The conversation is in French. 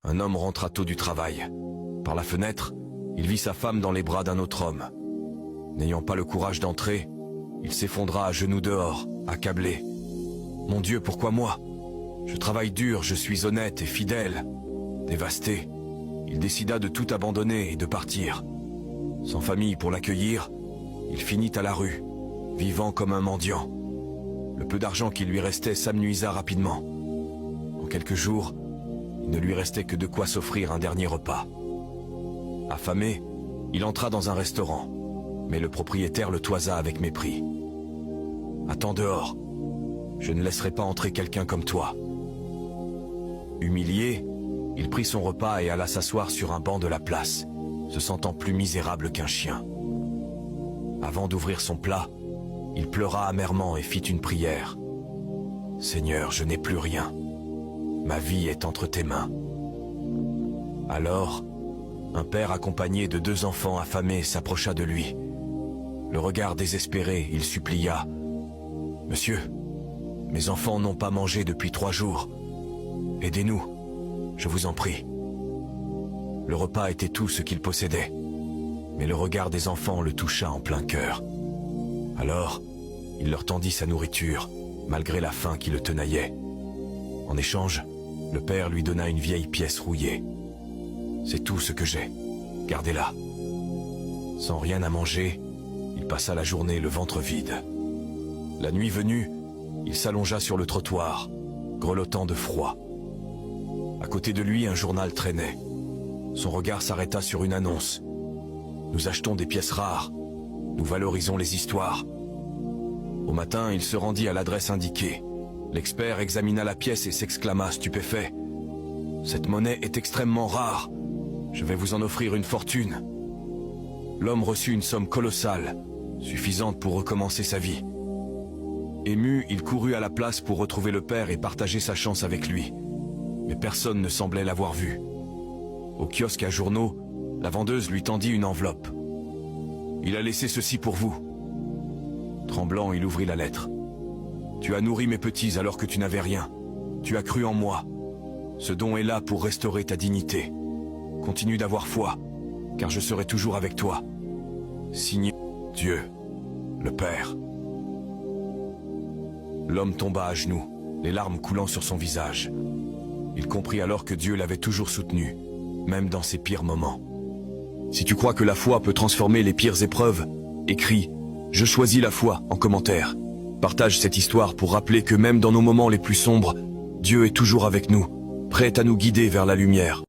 Un homme rentra tôt du travail. Par la fenêtre, il vit sa femme dans les bras d'un autre homme. N'ayant pas le courage d'entrer, il s'effondra à genoux dehors, accablé. « Mon Dieu, pourquoi moi? Je travaille dur, je suis honnête et fidèle. » Dévasté, il décida de tout abandonner et de partir. Sans famille pour l'accueillir, il finit à la rue, vivant comme un mendiant. Le peu d'argent qui lui restait s'amenuisa rapidement. En quelques jours, il ne lui restait que de quoi s'offrir un dernier repas. Affamé, il entra dans un restaurant, mais le propriétaire le toisa avec mépris. « Attends dehors, je ne laisserai pas entrer quelqu'un comme toi. » Humilié, il prit son repas et alla s'asseoir sur un banc de la place, se sentant plus misérable qu'un chien. Avant d'ouvrir son plat, il pleura amèrement et fit une prière. « Seigneur, je n'ai plus rien. Ma vie est entre tes mains. » Alors, un père accompagné de 2 enfants affamés s'approcha de lui. Le regard désespéré, il supplia. « Monsieur, mes enfants n'ont pas mangé depuis 3 jours. Aidez-nous, je vous en prie. » Le repas était tout ce qu'il possédait, mais le regard des enfants le toucha en plein cœur. Alors, il leur tendit sa nourriture, malgré la faim qui le tenaillait. En échange, le père lui donna une vieille pièce rouillée. « C'est tout ce que j'ai, gardez-la. » Sans rien à manger, il passa la journée le ventre vide. La nuit venue, il s'allongea sur le trottoir, grelottant de froid. À côté de lui, un journal traînait. Son regard s'arrêta sur une annonce. « Nous achetons des pièces rares. Nous valorisons les histoires. » Au matin, il se rendit à l'adresse indiquée. L'expert examina la pièce et s'exclama stupéfait. « Cette monnaie est extrêmement rare. Je vais vous en offrir une fortune. » L'homme reçut une somme colossale, suffisante pour recommencer sa vie. Ému, il courut à la place pour retrouver le père et partager sa chance avec lui. Mais personne ne semblait l'avoir vu. Au kiosque à journaux, la vendeuse lui tendit une enveloppe. « Il a laissé ceci pour vous. » Tremblant, il ouvrit la lettre. « Tu as nourri mes petits alors que tu n'avais rien. Tu as cru en moi. Ce don est là pour restaurer ta dignité. Continue d'avoir foi, car je serai toujours avec toi. Signé Dieu, le Père. » L'homme tomba à genoux, les larmes coulant sur son visage. Il comprit alors que Dieu l'avait toujours soutenu, même dans ses pires moments. Si tu crois que la foi peut transformer les pires épreuves, écris « Je choisis la foi » en commentaire. Partage cette histoire pour rappeler que même dans nos moments les plus sombres, Dieu est toujours avec nous, prêt à nous guider vers la lumière.